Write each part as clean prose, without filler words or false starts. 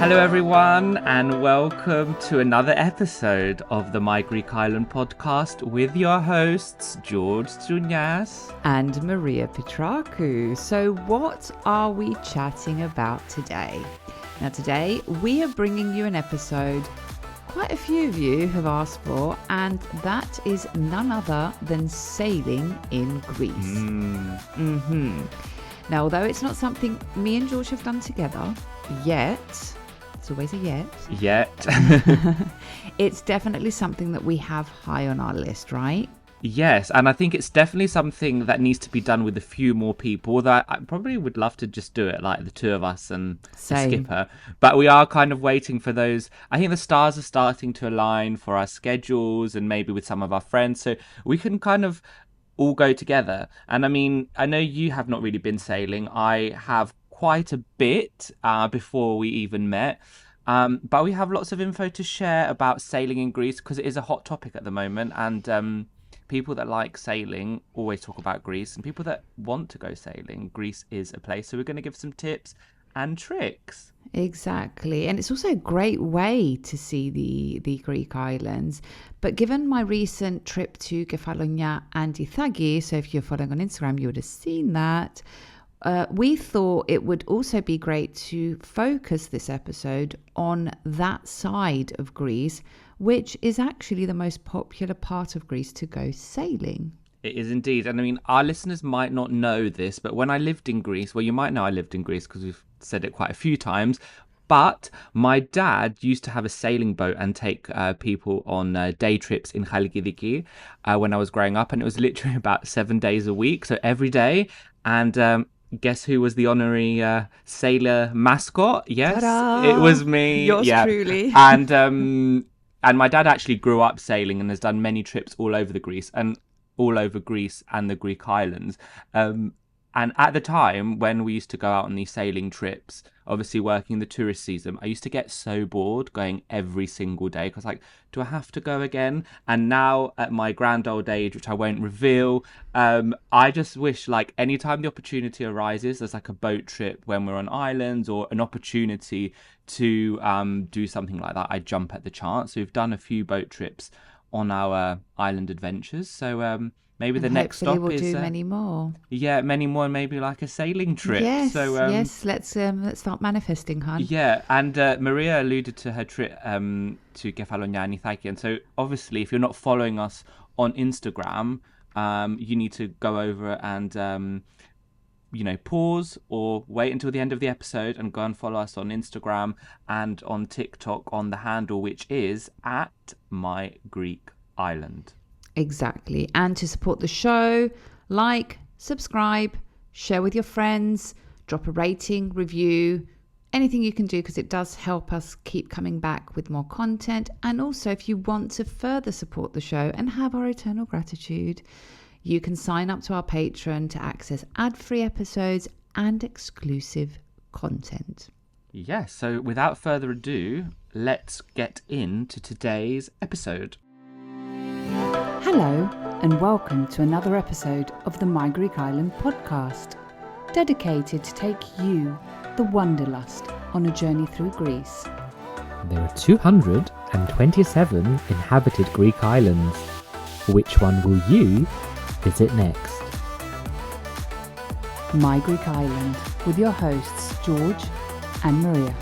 Hello everyone and welcome to another episode of the My Greek Island podcast with your hosts George Tsounyas and Maria Petrakou. So what are we chatting about today? Now today we are bringing you an episode quite a few of you have asked for, and that is none other than sailing in Greece. Now although it's not something me and George have done together yet, it's always a yet. It's definitely something that we have high on our list, right? Yes, and I think it's definitely something that needs to be done with a few more people. Although I probably would love to just do it, like the two of us and the skipper. But we are kind of waiting for those. I think the stars are starting to align for our schedules and maybe with some of our friends. So we can kind of all go together. And I mean, I know you have not really been sailing. I have quite a bit before we even met. But we have lots of info to share about sailing in Greece because it is a hot topic at the moment. And people that like sailing always talk about Greece. And people that want to go sailing, Greece is a place. So we're going to give some tips and tricks. Exactly. And it's also a great way to see the Greek islands. But given my recent trip to Kefalonia and Ithaki, so if you're following on Instagram, you would have seen that. We thought it would also be great to focus this episode on that side of Greece, which is actually the most popular part of Greece to go sailing. It is indeed. And I mean, our listeners might not know this, but when I lived in Greece, well, you might know I lived in Greece because we've said it quite a few times. But my dad used to have a sailing boat and take people on day trips in Chalkidiki when I was growing up. And it was literally about 7 days a week. So every day. And guess who was the honorary sailor mascot? Yes, Ta-da! It was me. Yours truly. And my dad actually grew up sailing and has done many trips all over Greece and the Greek islands. And at the time when we used to go out on these sailing trips, obviously working the tourist season, I used to get so bored going every single day because like, do I have to go again? And now at my grand old age, which I won't reveal, I just wish like anytime the opportunity arises, there's like a boat trip when we're on islands or an opportunity to do something like that, I jump at the chance. So we've done a few boat trips on our island adventures. So maybe the next stop we'll is do many more. Yeah, many more, and maybe like a sailing trip. Yes, so, yes. Let's start manifesting, hon. Yeah, and Maria alluded to her trip to Kefalonia and Ithaki, and so obviously, if you're not following us on Instagram, you need to go over and pause or wait until the end of the episode and go and follow us on Instagram and on TikTok on the handle, which is at My Greek Island. Exactly. And to support the show, like, subscribe, share with your friends, drop a rating, review, anything you can do because it does help us keep coming back with more content. And also, if you want to further support the show and have our eternal gratitude, you can sign up to our Patreon to access ad-free episodes and exclusive content. Yes, so without further ado, let's get into today's episode. Hello and welcome to another episode of the My Greek Island podcast, dedicated to take you, the wanderlust, on a journey through Greece. There are 227 inhabited Greek islands. Which one will you visit next? My Greek Island with your hosts George and Maria.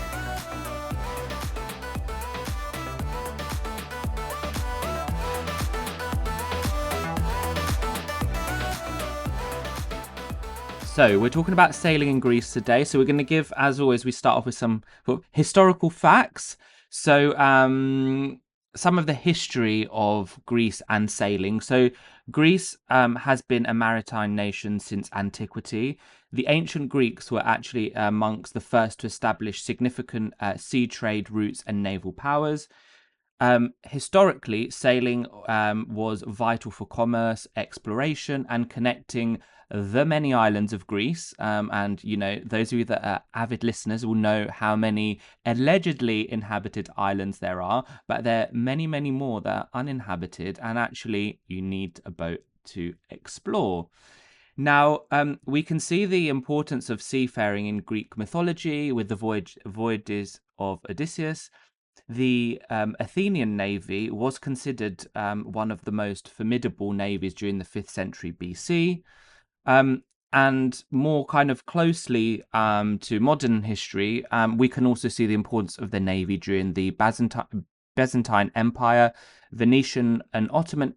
So we're talking about sailing in Greece today. So we're going to give, as always, we start off with some historical facts. So some of the history of Greece and sailing. So Greece has been a maritime nation since antiquity. The ancient Greeks were actually amongst the first to establish significant sea trade routes and naval powers. Historically, sailing was vital for commerce, exploration, and connecting the many islands of Greece. And, you know, those of you that are avid listeners will know how many allegedly inhabited islands there are, but there are many, many more that are uninhabited, and actually you need a boat to explore. Now, we can see the importance of seafaring in Greek mythology with the voyages of Odysseus. The Athenian navy was considered one of the most formidable navies during the 5th century BC. And more kind of closely to modern history, we can also see the importance of the navy during the Byzantine Empire, Venetian and Ottoman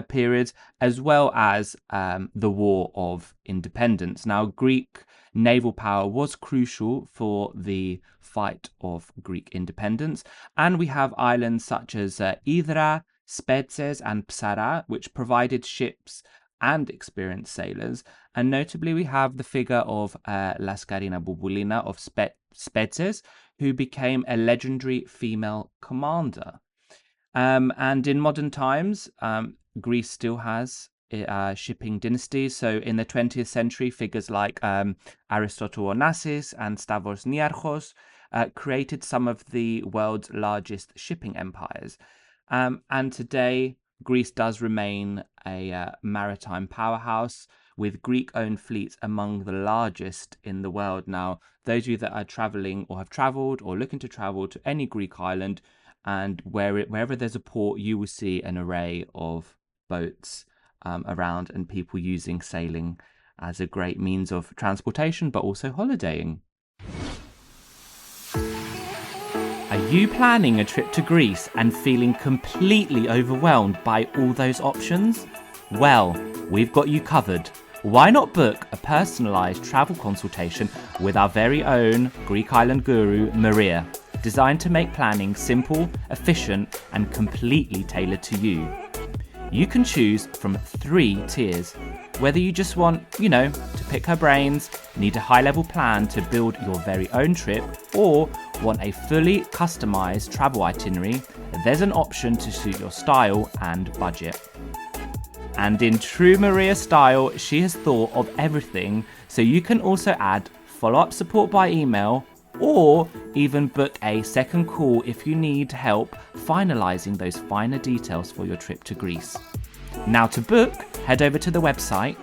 periods, as well as the War of Independence. Now, Greek naval power was crucial for the fight of Greek independence, and we have islands such as Hydra, Spetses, and Psara, which provided ships and experienced sailors. And notably, we have the figure of Laskarina Bouboulina of Spetses, who became a legendary female commander. And in modern times, Greece still has shipping dynasties. So in the 20th century, figures like Aristotle Onassis and Stavros Niarchos created some of the world's largest shipping empires. And today, Greece does remain a maritime powerhouse with Greek-owned fleets among the largest in the world. Now, those of you that are traveling or have traveled or looking to travel to any Greek island, and wherever there's a port, you will see an array of boats around and people using sailing as a great means of transportation, but also holidaying. Are you planning a trip to Greece and feeling completely overwhelmed by all those options? Well, we've got you covered. Why not book a personalized travel consultation with our very own Greek island guru, Maria, designed to make planning simple, efficient, and completely tailored to you. You can choose from 3 tiers. Whether you just want, to pick her brains, need a high-level plan to build your very own trip, or want a fully customized travel itinerary, there's an option to suit your style and budget. And in true Maria style, she has thought of everything, so you can also add follow-up support by email, or even book a second call if you need help finalizing those finer details for your trip to Greece. Now to book, head over to the website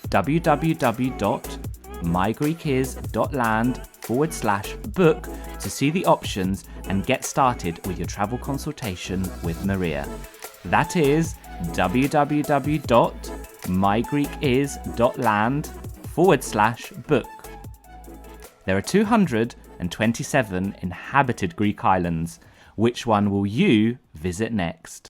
www.mygreekis.land/book to see the options and get started with your travel consultation with Maria. That is www.mygreekis.land/book. There are 227 inhabited Greek islands. Which one will you visit next?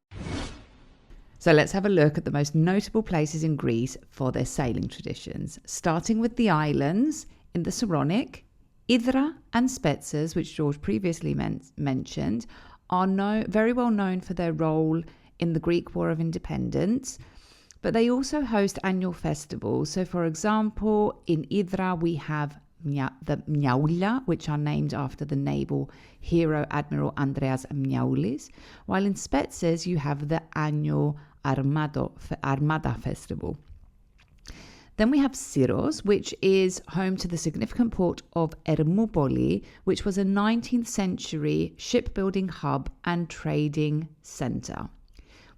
So let's have a look at the most notable places in Greece for their sailing traditions. Starting with the islands in the Saronic, Hydra and Spetses, which George previously mentioned, are very well known for their role in the Greek War of Independence, but they also host annual festivals. So for example, in Hydra we have the Mniaoulia, which are named after the naval hero Admiral Andreas Mniaoulis, while in Spetses you have the annual Armada Festival. Then we have Syros, which is home to the significant port of Ermoupoli, which was a 19th century shipbuilding hub and trading centre.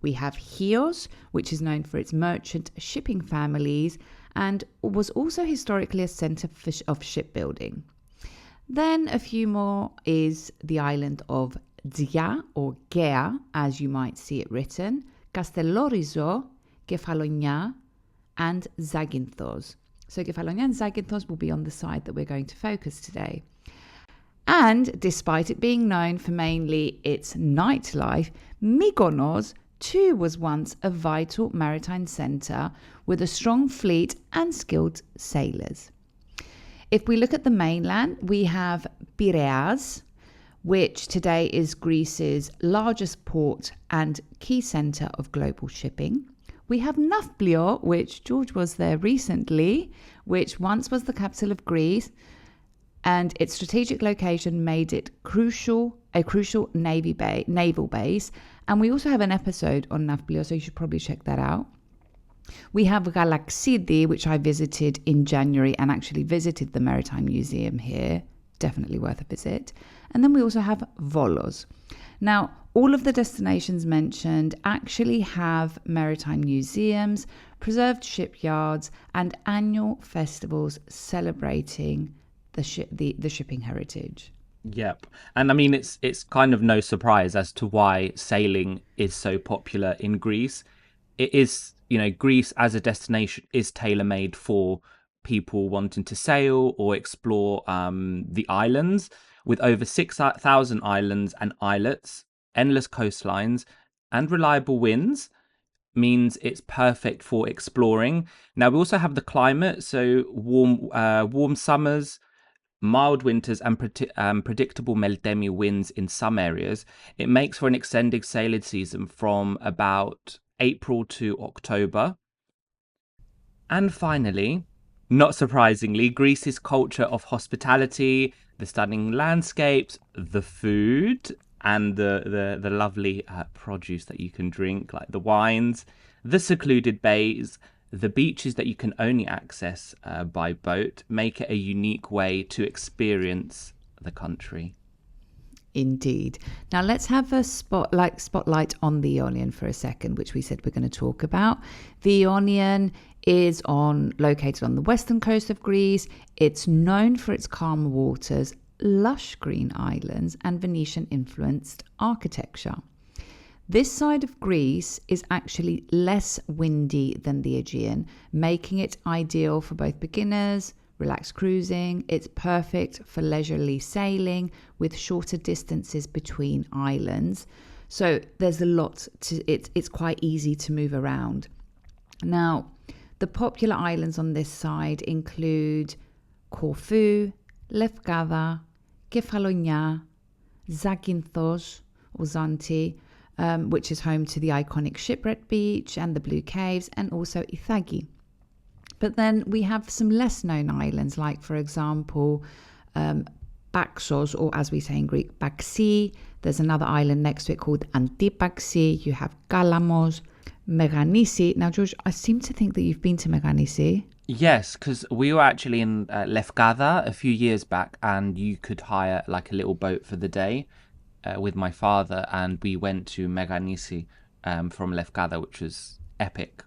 We have Chios, which is known for its merchant shipping families and was also historically a centre of shipbuilding. Then a few more is the island of Dia or Gea, as you might see it written, Castellorizo, Kefalonia, and Zakynthos. So Kefalonia and Zakynthos will be on the side that we're going to focus today. And despite it being known for mainly its nightlife, Mykonos too was once a vital maritime centre with a strong fleet and skilled sailors. If we look at the mainland, we have Piraeus, which today is Greece's largest port and key centre of global shipping. We have Nafplio, which George was there recently, which once was the capital of Greece, and its strategic location made it a crucial naval base. And we also have an episode on Nafplio, so you should probably check that out. We have Galaxidi, which I visited in January and actually visited the Maritime Museum here. definitely worth a visit. And then we also have Volos. Now, all of the destinations mentioned actually have maritime museums, preserved shipyards, and annual festivals celebrating the shipping heritage. Yep. And I mean, it's kind of no surprise as to why sailing is so popular in Greece. It is, Greece as a destination is tailor-made for people wanting to sail or explore the islands, with over 6,000 islands and islets, endless coastlines, and reliable winds. Means it's perfect for exploring. Now we also have the climate, so warm summers, mild winters, and predictable meltemi winds in some areas. It makes for an extended sailing season from about April to October. And finally, not surprisingly, Greece's culture of hospitality, the stunning landscapes, the food, and the lovely produce that you can drink, like the wines, the secluded bays, the beaches that you can only access by boat, make it a unique way to experience the country. Indeed. Now let's have a spotlight on the Ionion for a second, which we said we're going to talk about. The Ionion is located on the western coast of Greece. It's known for its calm waters, lush green islands, and Venetian-influenced architecture. This side of Greece is actually less windy than the Aegean, making it ideal for both beginners, relaxed cruising. It's perfect for leisurely sailing with shorter distances between islands. So there's a lot to it. It's quite easy to move around. Now, the popular islands on this side include Corfu, Lefkada, Kefalonia, Zakynthos or Zanti, which is home to the iconic shipwreck beach and the blue caves, and also Ithaki. But then we have some less known islands, like, for example, Paxos, or as we say in Greek, Paxi. There's another island next to it called Antipaxi. You have Kalamos, Meganisi. Now, George, I seem to think that you've been to Meganisi. Yes, because we were actually in Lefkada a few years back, and you could hire like a little boat for the day with my father, and we went to Meganisi from Lefkada, which was epic.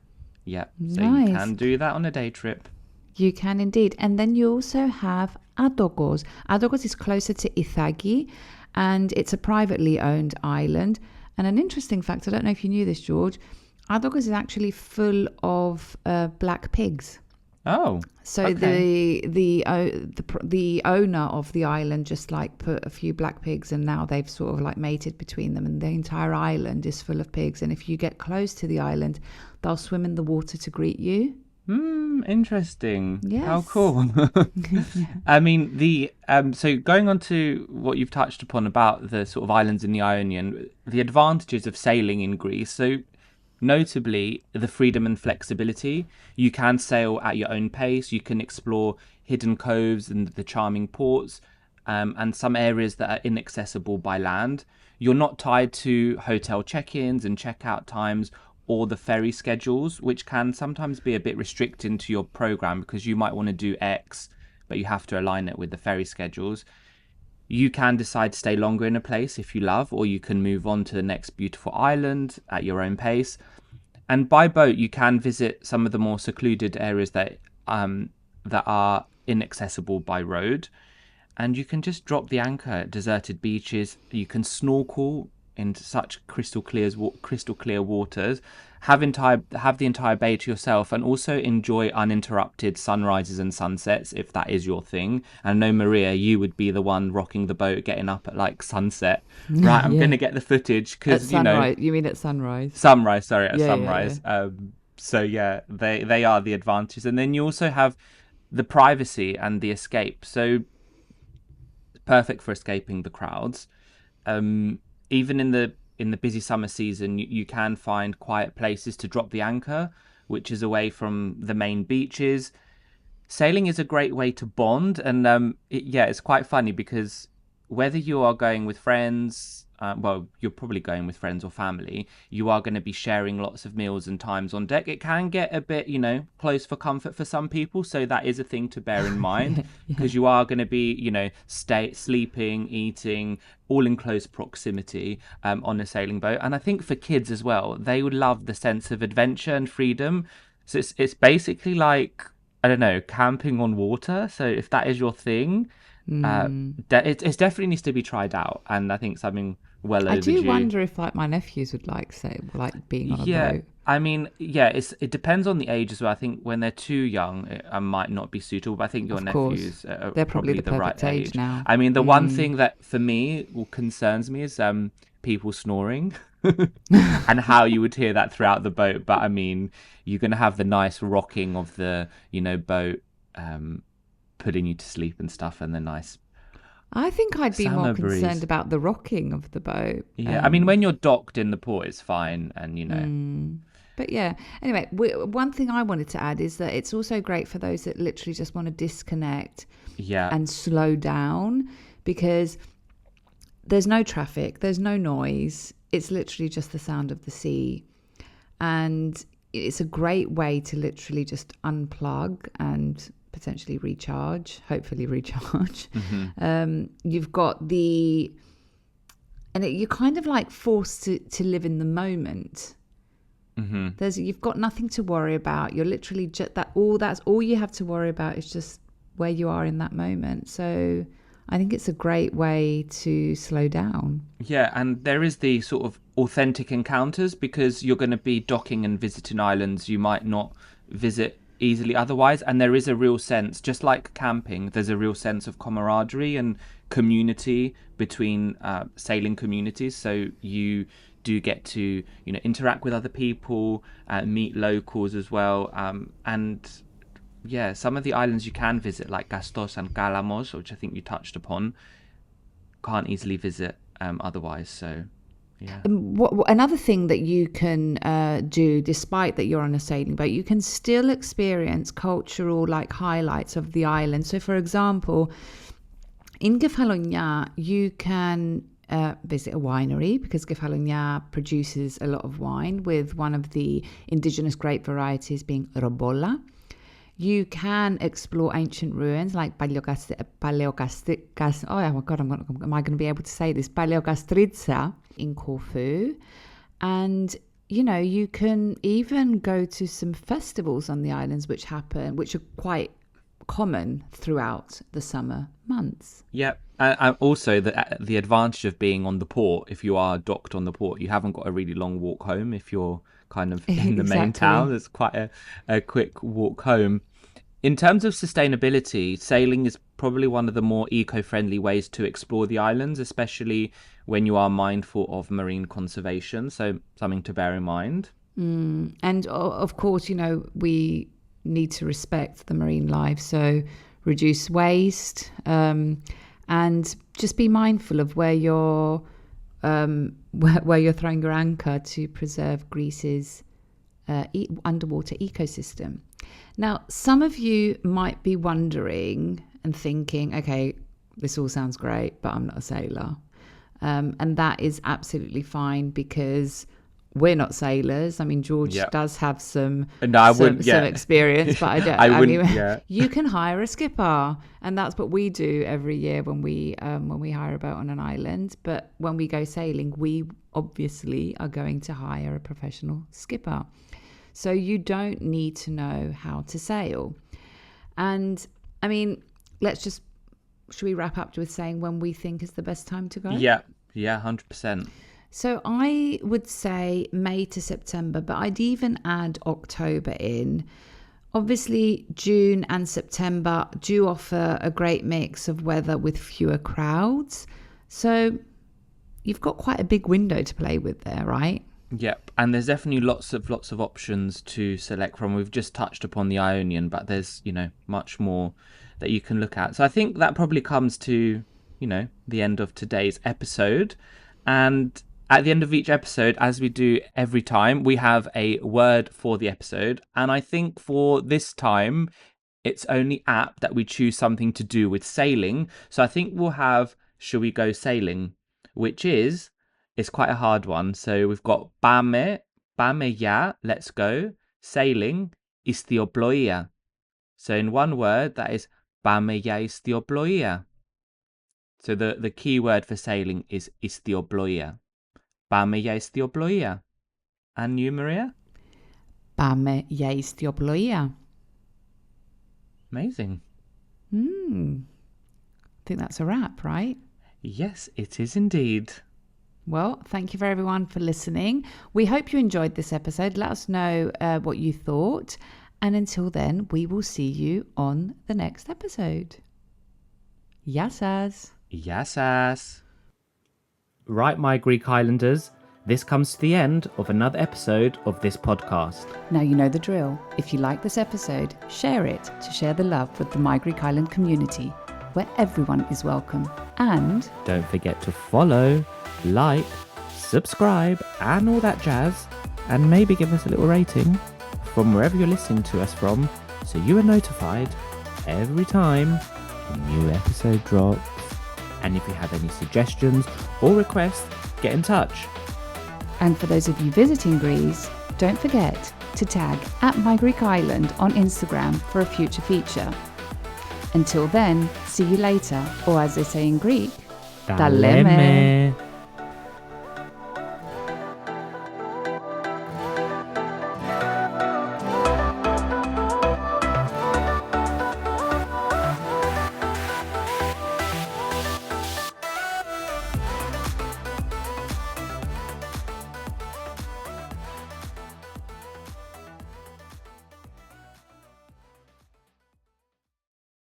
Yeah, so Nice. You can do that on a day trip. You can indeed. And then you also have Adogos. Adogos is closer to Ithaki, and it's a privately owned island. And an interesting fact, I don't know if you knew this, George, Adogos is actually full of black pigs. Oh, So okay. the owner of the island just like put a few black pigs, and now they've sort of like mated between them, and the entire island is full of pigs. And if you get close to the island, they'll swim in the water to greet you. Interesting. Yes. How cool. I mean, so going on to what you've touched upon about the sort of islands in the Ionian, the advantages of sailing in Greece. So notably, the freedom and flexibility. You can sail at your own pace. You can explore hidden coves and the charming ports, and some areas that are inaccessible by land. You're not tied to hotel check-ins and check-out times or the ferry schedules, which can sometimes be a bit restricting to your program because you might want to do X, but you have to align it with the ferry schedules. You can decide to stay longer in a place if you love, or you can move on to the next beautiful island at your own pace. And by boat, you can visit some of the more secluded areas that are inaccessible by road. And you can just drop the anchor at deserted beaches. You can snorkel into such crystal clear waters, have the entire bay to yourself, and also enjoy uninterrupted sunrises and sunsets if that is your thing. And I know, Maria, you would be the one rocking the boat, getting up at like sunset. Right, I'm going to get the footage because You mean at sunrise? Sunrise. Sorry, at Yeah, sunrise. yeah. So yeah, they are the advantages, and then you also have the privacy and the escape. So perfect for escaping the crowds. Even in the busy summer season, you can find quiet places to drop the anchor, which is away from the main beaches. Sailing is a great way to bond, and it's quite funny because whether you are going with friends well, you're probably going with friends or family, you are going to be sharing lots of meals and times on deck. It can get a bit, close for comfort for some people. So that is a thing to bear in mind, because you are going to be, sleeping, eating, all in close proximity on a sailing boat. And I think for kids as well, they would love the sense of adventure and freedom. So it's basically like, I don't know, camping on water. So if that is your thing, it definitely needs to be tried out, and I think something well overdue. I do wonder if my nephews would like being on a boat. I mean, it depends on the age as well. I think when they're too young, it might not be suitable. But I think your nephews are they're probably the right perfect age now. I mean, the one thing that for me concerns me is people snoring and how you would hear that throughout the boat. But I mean, you're going to have the nice rocking of the boat. Putting you to sleep and stuff, and the nice. I think I'd be more breeze. Concerned about the rocking of the boat. Yeah, I mean, when you're docked in the port, it's fine, and But yeah, anyway, one thing I wanted to add is that it's also great for those that literally just want to disconnect, and slow down, because there's no traffic, there's no noise. It's literally just the sound of the sea, and it's a great way to literally just unplug and potentially hopefully recharge. You've got you're kind of like forced to live in the moment. You've got nothing to worry about. You're literally just that's all you have to worry about is just where you are in that moment. So I think it's a great way to slow down. Yeah, and there is the sort of authentic encounters, because you're going to be docking and visiting islands you might not visit easily otherwise, and there is a real sense, just like camping, there's a real sense of camaraderie and community between sailing communities. So you do get to interact with other people, meet locals as well, and some of the islands you can visit, like Gastos and Calamos, which I think you touched upon, can't easily visit otherwise. So yeah. Another thing that you can do, despite that you're on a sailing boat, you can still experience cultural highlights of the island. So, for example, in Kefalonia, you can visit a winery, because Kefalonia produces a lot of wine, with one of the indigenous grape varieties being Robola. You can explore ancient ruins like am I going to be able to say this? Paleokastritsa in Corfu. And, you can even go to some festivals on the islands which are quite common throughout the summer months. Yeah. And also the advantage of being on the port, if you are docked on the port, you haven't got a really long walk home. If you're kind of in the main town, it's quite a quick walk home. In terms of sustainability, sailing is probably one of the more eco-friendly ways to explore the islands, especially when you are mindful of marine conservation. So something to bear in mind. And of course, we need to respect the marine life. So reduce waste, and just be mindful of where you're throwing your anchor to preserve Greece's underwater ecosystem. Now, some of you might be wondering and thinking, okay, this all sounds great, but I'm not a sailor. And that is absolutely fine, because we're not sailors. I mean, George does have some experience, but I don't. You can hire a skipper, and that's what we do every year when we hire a boat on an island. But when we go sailing, we obviously are going to hire a professional skipper. So you don't need to know how to sail. And I mean, should we wrap up with saying when we think is the best time to go? Yeah, 100%. So I would say May to September, but I'd even add October in. Obviously, June and September do offer a great mix of weather with fewer crowds. So you've got quite a big window to play with there, right? Yep, and there's definitely lots of options to select from. We've just touched upon the Ionion, but there's, much more that you can look at. So I think that probably comes to, the end of today's episode. And at the end of each episode, as we do every time, we have a word for the episode. And I think for this time, it's only apt that we choose something to do with sailing. So I think we'll have, shall we go sailing? Which is It's quite a hard one. So we've got Páme, Páme ya, let's go. Sailing, istιοπλοΐα. So in one word, that is Páme ya istιοπλοΐα. So the key word for sailing is istιοπλοΐα. Páme ya istιοπλοΐα. And you, Maria? Πάμε για ιστιοπλοΐα. Amazing. I think that's a wrap, right? Yes, it is indeed. Well, thank you for everyone for listening. We hope you enjoyed this episode. Let us know what you thought. And until then, we will see you on the next episode. Γεια σας. Γεια σας. Right, my Greek Islanders, this comes to the end of another episode of this podcast. Now you know the drill. If you like this episode, share it to share the love with the My Greek Island community, where everyone is welcome. And Don't forget to follow, like, subscribe, and all that jazz, and maybe give us a little rating from wherever you're listening to us from, so you are notified every time a new episode drops. And if you have any suggestions or requests, get in touch. And for those of you visiting Greece, don't forget to tag @MyGreekIsland on Instagram for a future feature. Until then, see you later, or as they say in Greek, Ta leme.